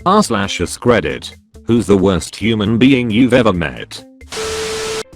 r/AskReddit. Who's the worst human being you've ever met?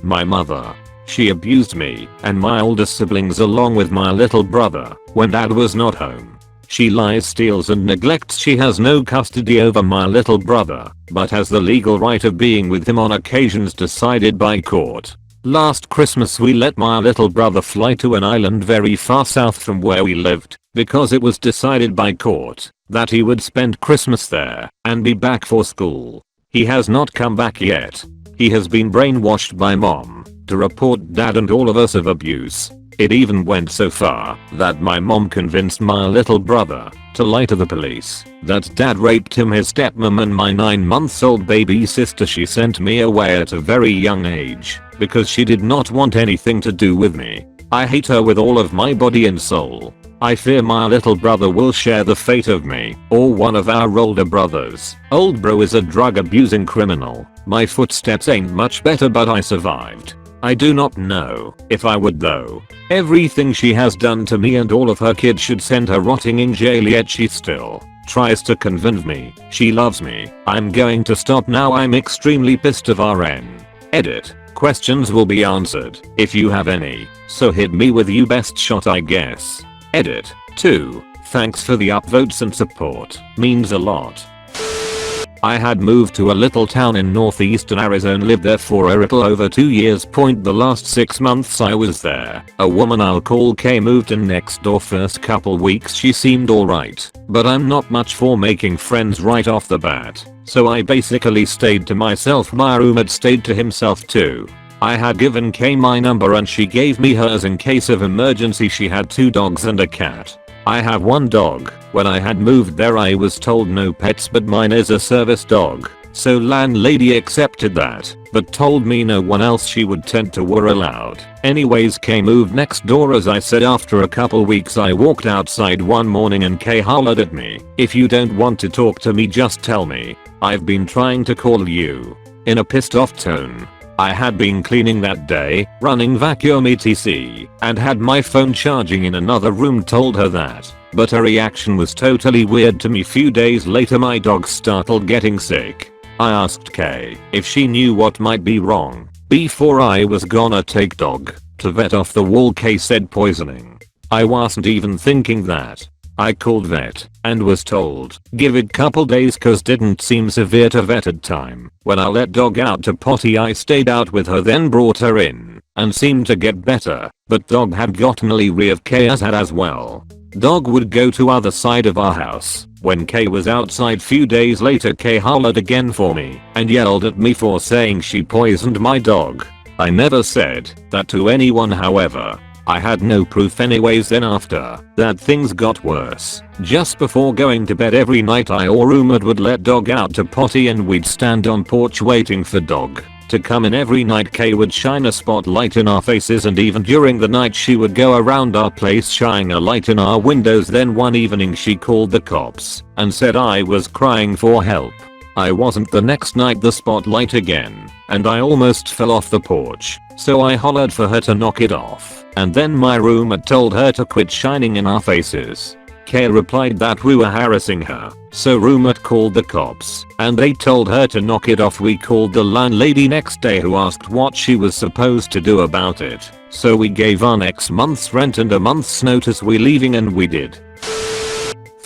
My mother. She abused me and my older siblings along with my little brother when dad was not home. She lies, steals and neglects. She has no custody over my little brother, but has the legal right of being with him on occasions decided by court. Last Christmas we let my little brother fly to an island very far south from where we lived because it was decided by court that he would spend Christmas there and be back for school. He has not come back yet. He has been brainwashed by mom to report dad and all of us of abuse. It even went so far that my mom convinced my little brother to lie to the police that dad raped him, his stepmom and my 9-month-old baby sister. She sent me away at a very young age because she did not want anything to do with me. I hate her with all of my body and soul. I fear my little brother will share the fate of me or one of our older brothers. Old bro is a drug abusing criminal. My footsteps ain't much better but I survived. I do not know if I would though. Everything she has done to me and all of her kids should send her rotting in jail, yet she still tries to convince me she loves me. I'm going to stop now. I'm extremely pissed of RN. Edit. Questions will be answered if you have any, so hit me with your best shot I guess. Edit. 2. Thanks for the upvotes and support. Means a lot. I had moved to a little town in northeastern Arizona, lived there for a little over 2 years. The last 6 months I was there, a woman I'll call K moved in next door. First couple weeks she seemed alright, but I'm not much for making friends right off the bat, so I basically stayed to myself. My roommate stayed to himself too. I had given K my number and she gave me hers in case of emergency. She had 2 dogs and a cat. I have 1 dog. When I had moved there I was told no pets, but mine is a service dog, so landlady accepted that, but told me no one else she would tend to were allowed. Anyways, K moved next door. As I said, after a couple weeks I walked outside one morning and K hollered at me, "If you don't want to talk to me just tell me. I've been trying to call you," in a pissed off tone. I had been cleaning that day, running vacuum etc, and had my phone charging in another room. Told her that, but her reaction was totally weird to me. Few days later my dog started getting sick. I asked K if she knew what might be wrong before I was gonna take dog to vet. Off the wall, K said poisoning. I wasn't even thinking that. I called vet and was told give it couple days cause didn't seem severe to vet at time. When I let dog out to potty I stayed out with her, then brought her in and seemed to get better, but dog had gotten leery of K as well. Dog would go to other side of our house. When K was outside few days later K hollered again for me and yelled at me for saying she poisoned my dog. I never said that to anyone, however I had no proof anyways. Then after that things got worse. Just before going to bed every night I or roommate would let dog out to potty and we'd stand on porch waiting for dog to come in. Every night K would shine a spotlight in our faces, and even during the night she would go around our place shining a light in our windows. Then one evening she called the cops and said I was crying for help. I wasn't. The next night the spotlight again and I almost fell off the porch, so I hollered for her to knock it off, and then my roommate told her to quit shining in our faces. K replied that we were harassing her, so roommate called the cops and they told her to knock it off. We called the landlady next day who asked what she was supposed to do about it, so we gave our next month's rent and a month's notice we leaving, and we did.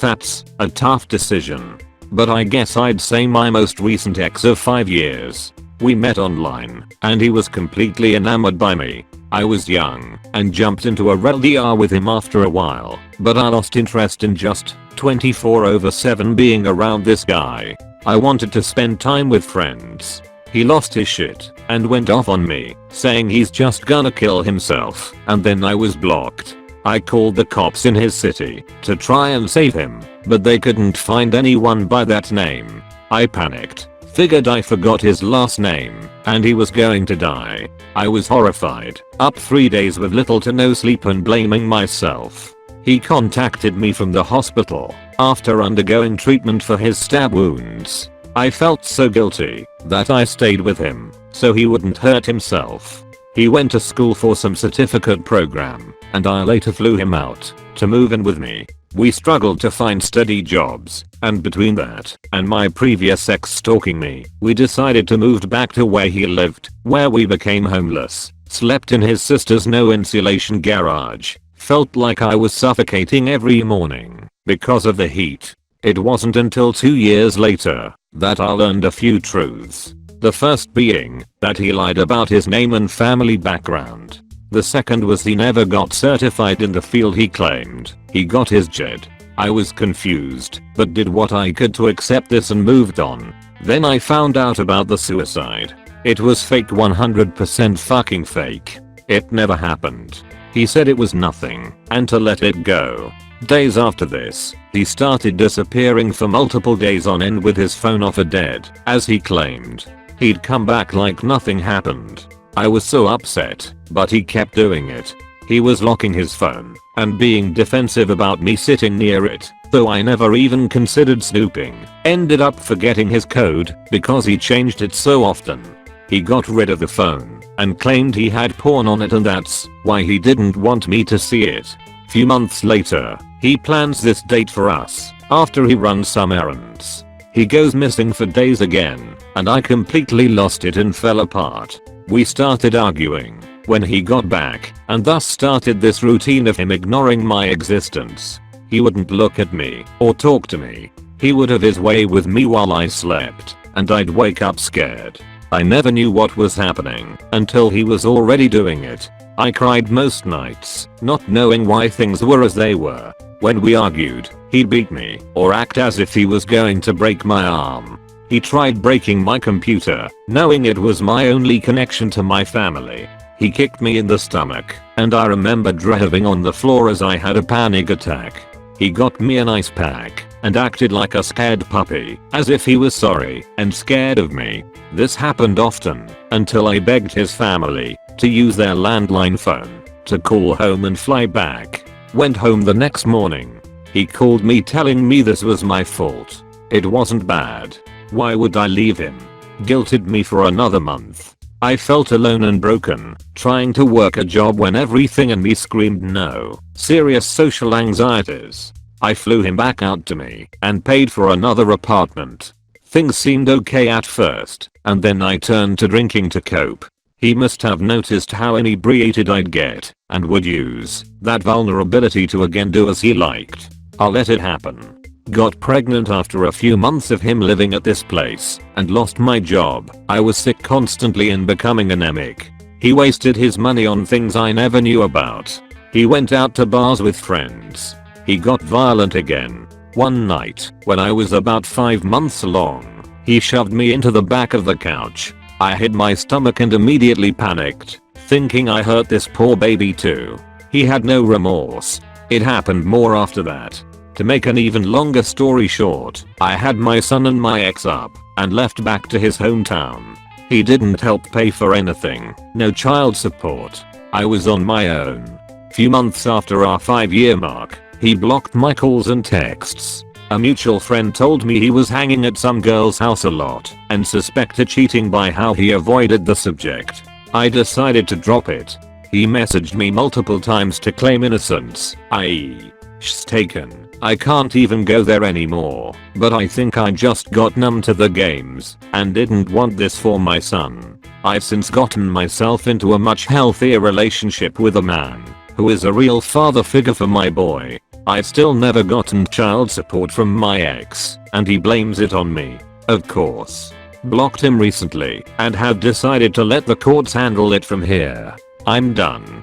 That's a tough decision, but I guess I'd say my most recent ex of 5 years. We met online and he was completely enamored by me. I was young and jumped into a RLDR with him after a while, but I lost interest in just 24/7 being around this guy. I wanted to spend time with friends. He lost his shit and went off on me, saying he's just gonna kill himself, and then I was blocked. I called the cops in his city to try and save him, but they couldn't find anyone by that name. I panicked. Figured I forgot his last name and he was going to die. I was horrified, up 3 days with little to no sleep and blaming myself. He contacted me from the hospital after undergoing treatment for his stab wounds. I felt so guilty that I stayed with him so he wouldn't hurt himself. He went to school for some certificate program and I later flew him out to move in with me. We struggled to find steady jobs, and between that and my previous ex stalking me, we decided to move back to where he lived, where we became homeless, slept in his sister's no insulation garage, felt like I was suffocating every morning because of the heat. It wasn't until 2 years later that I learned a few truths. The first being that he lied about his name and family background. The second was he never got certified in the field he claimed. He got his JED. I was confused, but did what I could to accept this and moved on. Then I found out about the suicide. It was fake, 100% fucking fake. It never happened. He said it was nothing and to let it go. Days after this, he started disappearing for multiple days on end with his phone off dead, as he claimed. He'd come back like nothing happened. I was so upset, but he kept doing it. He was locking his phone and being defensive about me sitting near it, though I never even considered snooping. Ended up forgetting his code because he changed it so often. He got rid of the phone and claimed he had porn on it, and that's why he didn't want me to see it. Few months later, he plans this date for us after he runs some errands. He goes missing for days again, and I completely lost it and fell apart. We started arguing when he got back, and thus started this routine of him ignoring my existence. He wouldn't look at me or talk to me. He would have his way with me while I slept, and I'd wake up scared. I never knew what was happening until he was already doing it. I cried most nights, not knowing why things were as they were. When we argued, he'd beat me or act as if he was going to break my arm. He tried breaking my computer, knowing it was my only connection to my family. He kicked me in the stomach, and I remember driving on the floor as I had a panic attack. He got me an ice pack and acted like a scared puppy, as if he was sorry and scared of me. This happened often until I begged his family to use their landline phone to call home and fly back. Went home the next morning. He called me telling me this was my fault. It wasn't bad. Why would I leave him? Guilted me for another month. I felt alone and broken, trying to work a job when everything in me screamed no. Serious social anxieties. I flew him back out to me and paid for another apartment. Things seemed okay at first, and then I turned to drinking to cope. He must have noticed how inebriated I'd get and would use that vulnerability to again do as he liked. I let it happen. Got pregnant after a few months of him living at this place and lost my job. I was sick constantly and becoming anemic. He wasted his money on things I never knew about. He went out to bars with friends. He got violent again. One night, when I was about 5 months along, he shoved me into the back of the couch. I hit my stomach and immediately panicked, thinking I hurt this poor baby too. He had no remorse. It happened more after that. To make an even longer story short, I had my son and my ex up and left back to his hometown. He didn't help pay for anything, no child support. I was on my own. Few months after our 5-year mark, he blocked my calls and texts. A mutual friend told me he was hanging at some girl's house a lot and suspected cheating by how he avoided the subject. I decided to drop it. He messaged me multiple times to claim innocence, i.e. "Sh's taken. I can't even go there anymore, but I think I just got numb to the games and didn't want this for my son." I've since gotten myself into a much healthier relationship with a man who is a real father figure for my boy. I've still never gotten child support from my ex, and he blames it on me. Of course. Blocked him recently and have decided to let the courts handle it from here. I'm done.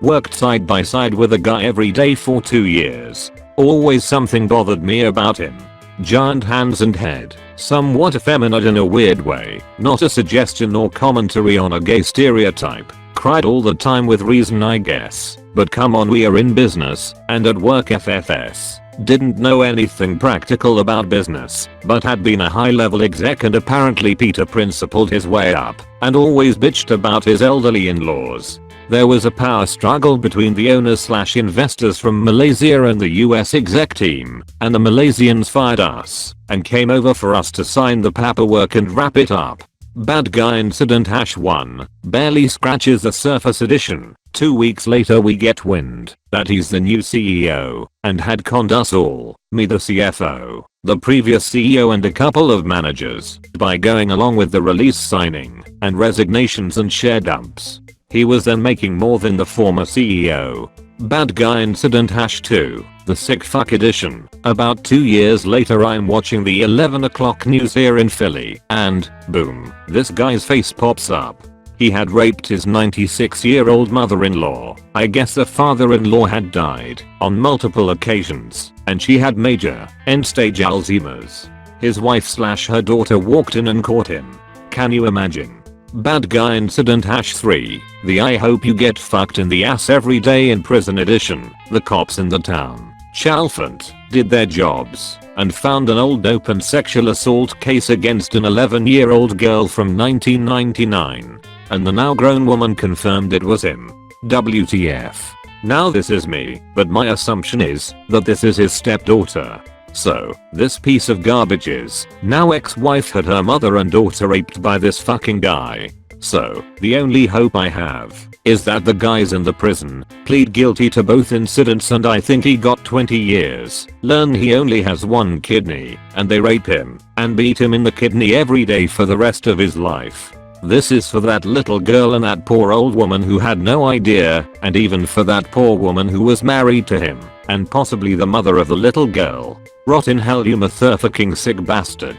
Worked side by side with a guy every day for 2 years. Always something bothered me about him. Giant hands and head, somewhat effeminate in a weird way, not a suggestion or commentary on a gay stereotype. Cried all the time with reason I guess, but come on, we are in business and at work FFS. Didn't know anything practical about business, but had been a high level exec and apparently Peter principled his way up and always bitched about his elderly in-laws. There was a power struggle between the owners/investors from Malaysia and the US exec team, and the Malaysians fired us and came over for us to sign the paperwork and wrap it up. Bad guy incident #1, barely scratches the surface edition. 2 weeks later we get wind that he's the new CEO and had conned us all, me the CFO, the previous CEO and a couple of managers, by going along with the release signing and resignations and share dumps. He was then making more than the former CEO. Bad guy incident #2, the sick fuck edition. About 2 years later I'm watching the 11 o'clock news here in Philly and, boom, this guy's face pops up. He had raped his 96-year-old mother-in-law. I guess the father-in-law had died on multiple occasions and she had major, end-stage Alzheimer's. His wife/her daughter walked in and caught him. Can you imagine? Bad guy incident #3, the I hope you get fucked in the ass every day in prison edition. The cops in the town, Chalfont, did their jobs and found an old open sexual assault case against an 11-year-old girl from 1999. And the now grown woman confirmed it was him. WTF. Now this is me, but my assumption is that this is his stepdaughter. So, this piece of garbage is now ex-wife had her mother and daughter raped by this fucking guy. So, the only hope I have is that the guys in the prison plead guilty to both incidents and I think he got 20 years. Learn he only has one kidney and they rape him and beat him in the kidney every day for the rest of his life. This is for that little girl and that poor old woman who had no idea, and even for that poor woman who was married to him and possibly the mother of the little girl. Rot in hell, you motherfucking sick bastard.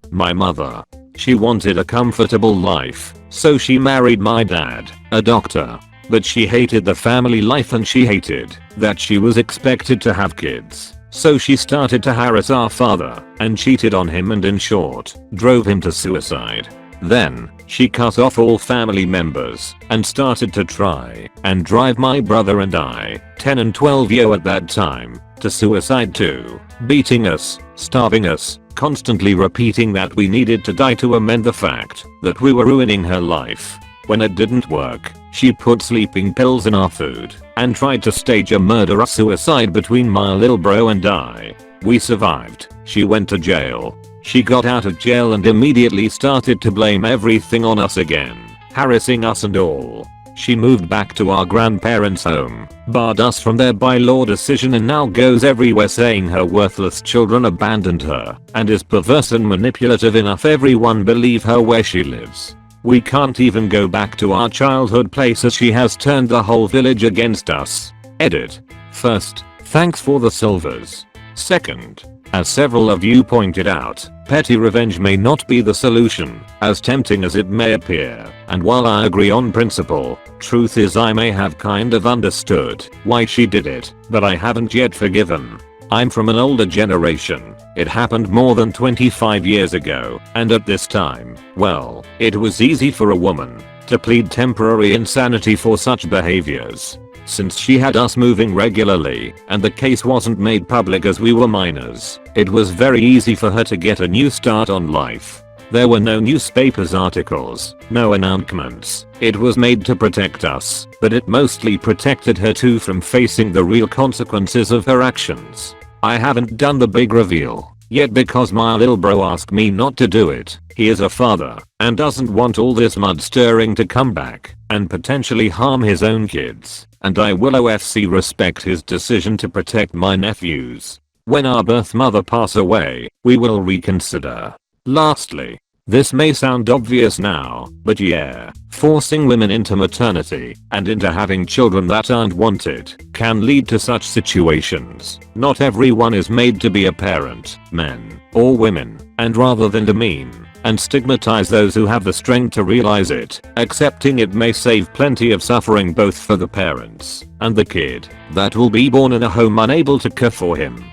My mother. She wanted a comfortable life, so she married my dad, a doctor. But she hated the family life and she hated that she was expected to have kids. So she started to harass our father and cheated on him and in short, drove him to suicide. Then, she cut off all family members and started to try and drive my brother and I, 10 and 12 at that time, to suicide too, beating us, starving us, constantly repeating that we needed to die to amend the fact that we were ruining her life. When it didn't work, she put sleeping pills in our food and tried to stage a murder-suicide between my little bro and I. We survived. She went to jail. She got out of jail and immediately started to blame everything on us again, harassing us and all. She moved back to our grandparents' home, barred us from there by law decision and now goes everywhere saying her worthless children abandoned her and is perverse and manipulative enough everyone believe her where she lives. We can't even go back to our childhood place as she has turned the whole village against us. Edit. First, thanks for the silvers. Second, as several of you pointed out, petty revenge may not be the solution, as tempting as it may appear, and while I agree on principle, truth is I may have kind of understood why she did it, but I haven't yet forgiven. I'm from an older generation. It happened more than 25 years ago, and at this time, well, it was easy for a woman to plead temporary insanity for such behaviors. Since she had us moving regularly and the case wasn't made public as we were minors, it was very easy for her to get a new start on life. There were no newspapers articles, no announcements. It was made to protect us, but it mostly protected her too from facing the real consequences of her actions. I haven't done the big reveal yet because my little bro asked me not to do it. He is a father and doesn't want all this mud stirring to come back and potentially harm his own kids, and I will OFC respect his decision to protect my nephews. When our birth mother pass away, we will reconsider. Lastly, this may sound obvious now, but yeah, forcing women into maternity and into having children that aren't wanted can lead to such situations. Not everyone is made to be a parent, men or women, and rather than demean and stigmatize those who have the strength to realize it, accepting it may save plenty of suffering both for the parents and the kid that will be born in a home unable to care for him.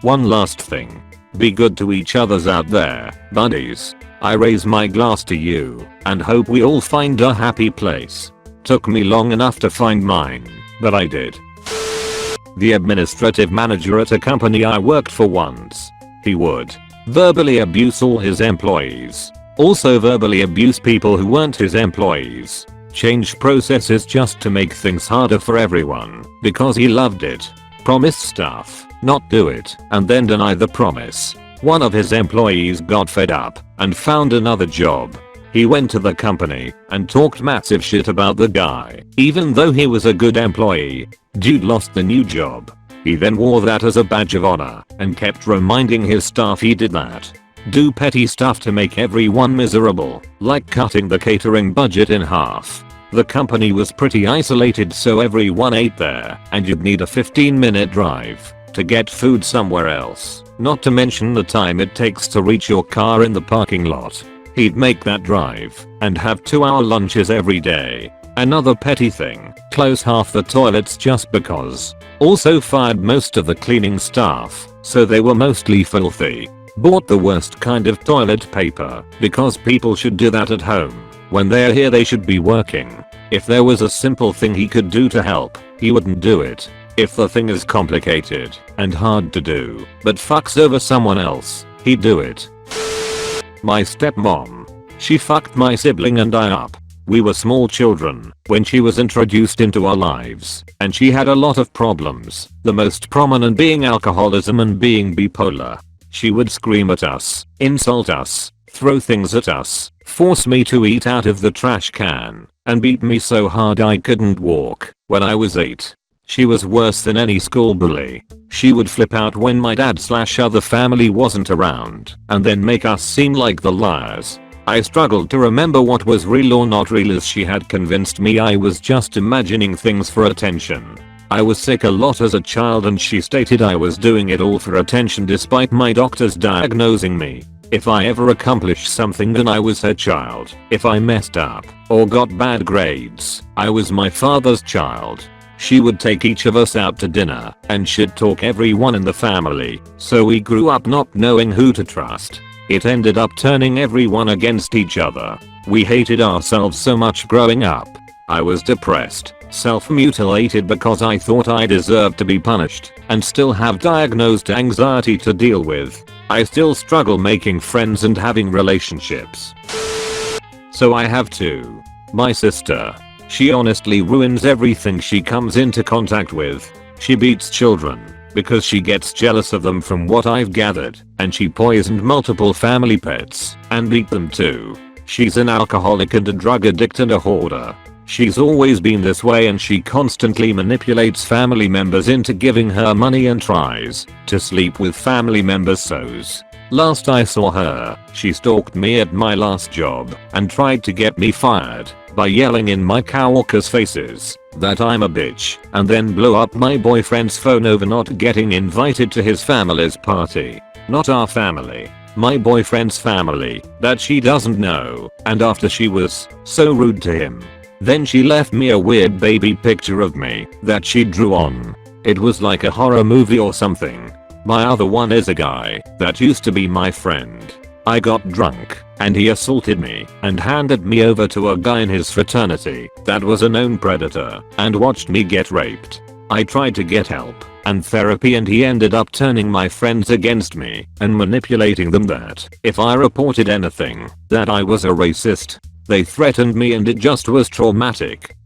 One last thing. Be good to each others out there, buddies. I raise my glass to you and hope we all find a happy place. Took me long enough to find mine, but I did. The administrative manager at a company I worked for once. He would verbally abuse all his employees. Also verbally abuse people who weren't his employees. Change processes just to make things harder for everyone because he loved it. Promise stuff, not do it, and then deny the promise. One of his employees got fed up and found another job. He went to the company and talked massive shit about the guy, even though he was a good employee. Dude lost the new job. He then wore that as a badge of honor and kept reminding his staff he did that. Do petty stuff to make everyone miserable, like cutting the catering budget in half. The company was pretty isolated, so everyone ate there, and you'd need a 15-minute drive to get food somewhere else, not to mention the time it takes to reach your car in the parking lot. He'd make that drive and have 2-hour lunches every day. Another petty thing, close half the toilets just because. Also fired most of the cleaning staff, so they were mostly filthy. Bought the worst kind of toilet paper because people should do that at home. When they're here they should be working. If there was a simple thing he could do to help, he wouldn't do it. If the thing is complicated and hard to do, but fucks over someone else, he'd do it. My stepmom. She fucked my sibling and I up. We were small children when she was introduced into our lives, and she had a lot of problems, the most prominent being alcoholism and being bipolar. She would scream at us, insult us, throw things at us, force me to eat out of the trash can, and beat me so hard I couldn't walk when I was 8. She was worse than any school bully. She would flip out when my dad/other family wasn't around and then make us seem like the liars. I struggled to remember what was real or not real, as she had convinced me I was just imagining things for attention. I was sick a lot as a child and she stated I was doing it all for attention despite my doctors diagnosing me. If I ever accomplished something, then I was her child. If I messed up or got bad grades, I was my father's child. She would take each of us out to dinner and shit talk everyone in the family, so we grew up not knowing who to trust. It ended up turning everyone against each other. We hated ourselves so much growing up. I was depressed, self-mutilated because I thought I deserved to be punished, and still have diagnosed anxiety to deal with. I still struggle making friends and having relationships. So I have two. My sister. She honestly ruins everything she comes into contact with. She beats children because she gets jealous of them from what I've gathered, and she poisoned multiple family pets and beat them too. She's an alcoholic and a drug addict and a hoarder. She's always been this way, and she constantly manipulates family members into giving her money and tries to sleep with family members' so's. Last I saw her, she stalked me at my last job and tried to get me fired by yelling in my coworkers' faces that I'm a bitch, and then blew up my boyfriend's phone over not getting invited to his family's party. Not our family, my boyfriend's family that she doesn't know, and after she was so rude to him. Then she left me a weird baby picture of me that she drew on. It was like a horror movie or something. My other one is a guy that used to be my friend. I got drunk and he assaulted me and handed me over to a guy in his fraternity that was a known predator and watched me get raped. I tried to get help and therapy, and he ended up turning my friends against me and manipulating them that if I reported anything, that I was a racist. They threatened me and it just was traumatic.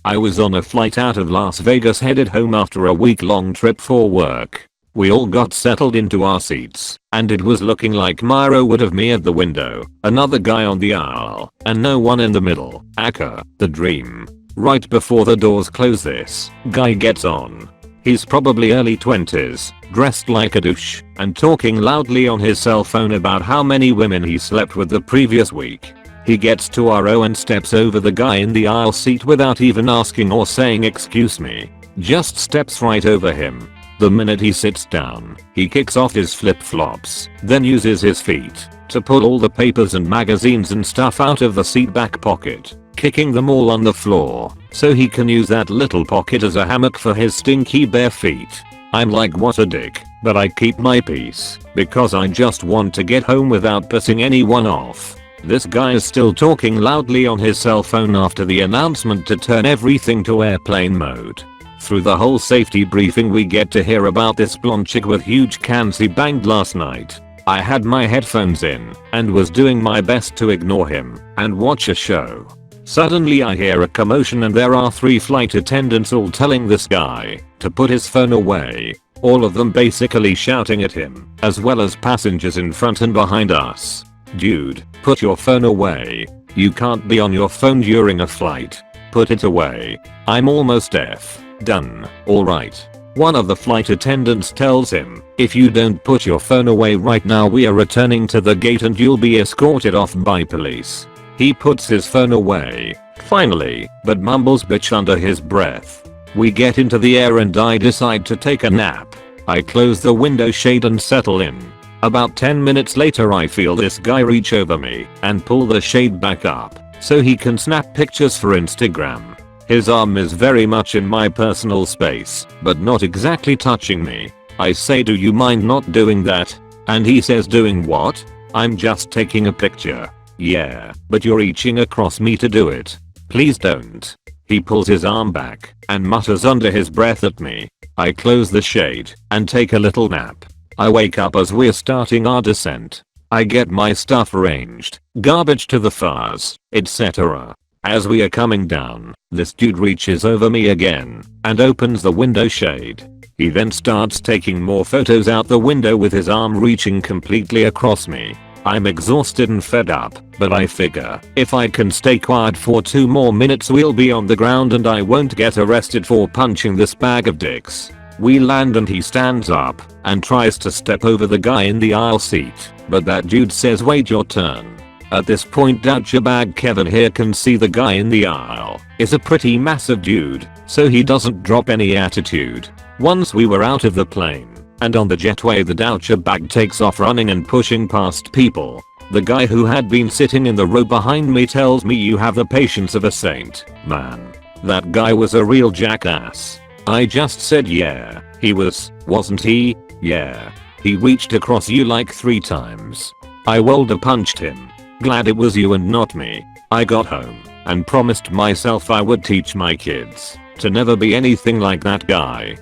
I was on a flight out of Las Vegas headed home after a week-long trip for work. We all got settled into our seats, and it was looking like Myro would have me at the window, another guy on the aisle, and no one in the middle. Aka, the dream. Right before the doors close, this guy gets on. He's probably early 20s, dressed like a douche, and talking loudly on his cell phone about how many women he slept with the previous week. He gets to our row and steps over the guy in the aisle seat without even asking or saying excuse me. Just steps right over him. The minute he sits down, he kicks off his flip-flops, then uses his feet to pull all the papers and magazines and stuff out of the seat back pocket, kicking them all on the floor so he can use that little pocket as a hammock for his stinky bare feet. I'm like, what a dick, but I keep my peace because I just want to get home without pissing anyone off. This guy is still talking loudly on his cell phone after the announcement to turn everything to airplane mode. Through the whole safety briefing we get to hear about this blonde chick with huge cans he banged last night. I had my headphones in and was doing my best to ignore him and watch a show. Suddenly I hear a commotion and there are 3 flight attendants all telling this guy to put his phone away. all of them basically shouting at him, as well as passengers in front and behind us. Dude, put your phone away. You can't be on your phone during a flight. Put it away. I'm almost deaf. Done. Alright. One of the flight attendants tells him, if you don't put your phone away right now we are returning to the gate and you'll be escorted off by police. He puts his phone away, finally, but mumbles bitch under his breath. We get into the air and I decide to take a nap. I close the window shade and settle in. About 10 minutes later I feel this guy reach over me and pull the shade back up so he can snap pictures for Instagram. His arm is very much in my personal space, but not exactly touching me. I say, do you mind not doing that? And he says, doing what? I'm just taking a picture. Yeah, but you're reaching across me to do it. Please don't. He pulls his arm back and mutters under his breath at me. I close the shade and take a little nap. I wake up as we're starting our descent. I get my stuff arranged, garbage to the fars, etc. As we are coming down, this dude reaches over me again and opens the window shade. He then starts taking more photos out the window with his arm reaching completely across me. I'm exhausted and fed up, but I figure if I can stay quiet for 2 more minutes we'll be on the ground and I won't get arrested for punching this bag of dicks. We land and he stands up and tries to step over the guy in the aisle seat, but that dude says wait your turn. At this point douchebag Kevin here can see the guy in the aisle is a pretty massive dude, so he doesn't drop any attitude. Once we were out of the plane and on the jetway the douchebag takes off running and pushing past people. The guy who had been sitting in the row behind me tells me you have the patience of a saint, man. That guy was a real jackass. I just said yeah, he was, wasn't he? Yeah. He reached across you like 3 times. I welder punched him. Glad it was you and not me. I got home and promised myself I would teach my kids to never be anything like that guy.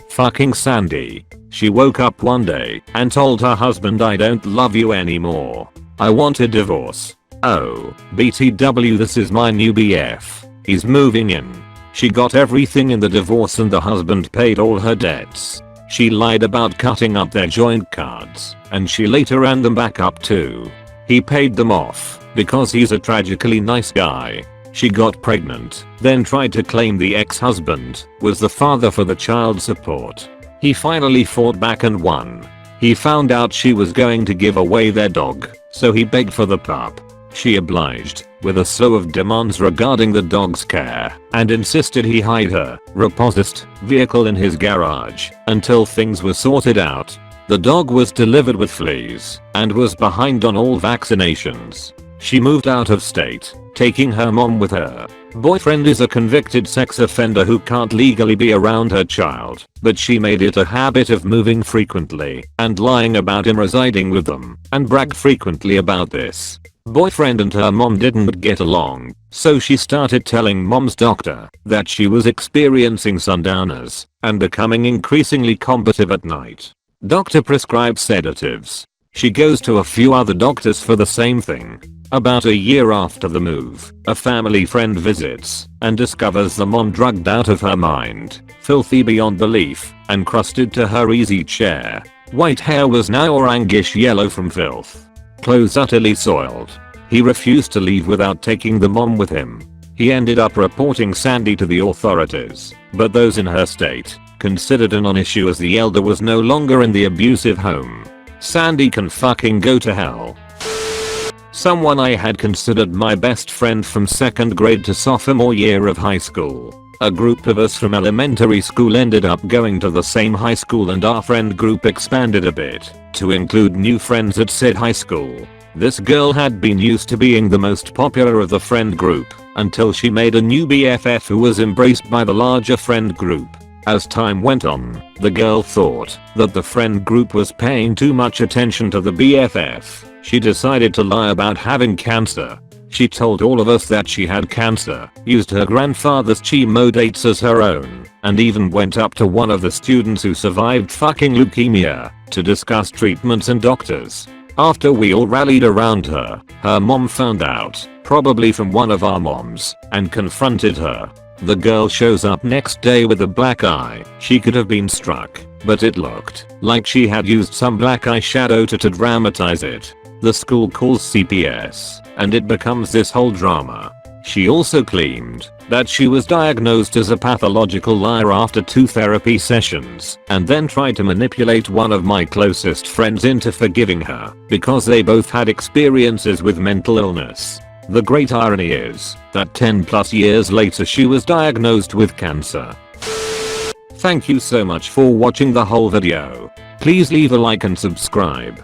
Fucking Sandy. She woke up one day and told her husband I don't love you anymore. I want a divorce. Oh, BTW this is my new BF. He's moving in. She got everything in the divorce and the husband paid all her debts. She lied about cutting up their joint cards and she later ran them back up too. He paid them off because he's a tragically nice guy. She got pregnant, then tried to claim the ex-husband was the father for the child support. He finally fought back and won. He found out she was going to give away their dog, so he begged for the pup. She obliged, with a slew of demands regarding the dog's care, and insisted he hide her repossessed vehicle in his garage until things were sorted out. The dog was delivered with fleas and was behind on all vaccinations. She moved out of state, taking her mom with her. Boyfriend is a convicted sex offender who can't legally be around her child, but she made it a habit of moving frequently and lying about him residing with them, and bragged frequently about this. Boyfriend and her mom didn't get along, so she started telling mom's doctor that she was experiencing sundowners and becoming increasingly combative at night. Doctor prescribes sedatives. She goes to a few other doctors for the same thing. About a year after the move, a family friend visits and discovers the mom drugged out of her mind, filthy beyond belief, and crusted to her easy chair. White hair was now orangish yellow from filth. Clothes utterly soiled. He refused to leave without taking the mom with him. He ended up reporting Sandy to the authorities, but those in her state considered a non-issue as the elder was no longer in the abusive home. Sandy can fucking go to hell. Someone I had considered my best friend from 2nd grade to sophomore year of high school. A group of us from elementary school ended up going to the same high school and our friend group expanded a bit to include new friends at said high school. This girl had been used to being the most popular of the friend group until she made a new BFF who was embraced by the larger friend group. As time went on, the girl thought that the friend group was paying too much attention to the BFF. She decided to lie about having cancer. She told all of us that she had cancer, used her grandfather's chemo dates as her own, and even went up to one of the students who survived fucking leukemia to discuss treatments and doctors. After we all rallied around her, her mom found out, probably from one of our moms, and confronted her. The girl shows up next day with a black eye. She could have been struck, but it looked like she had used some black eyeshadow to dramatize it. The school calls CPS, and it becomes this whole drama. She also claimed that she was diagnosed as a pathological liar after 2 therapy sessions, and then tried to manipulate one of my closest friends into forgiving her because they both had experiences with mental illness. The great irony is that 10+ years later she was diagnosed with cancer. Thank you so much for watching the whole video. Please leave a like and subscribe.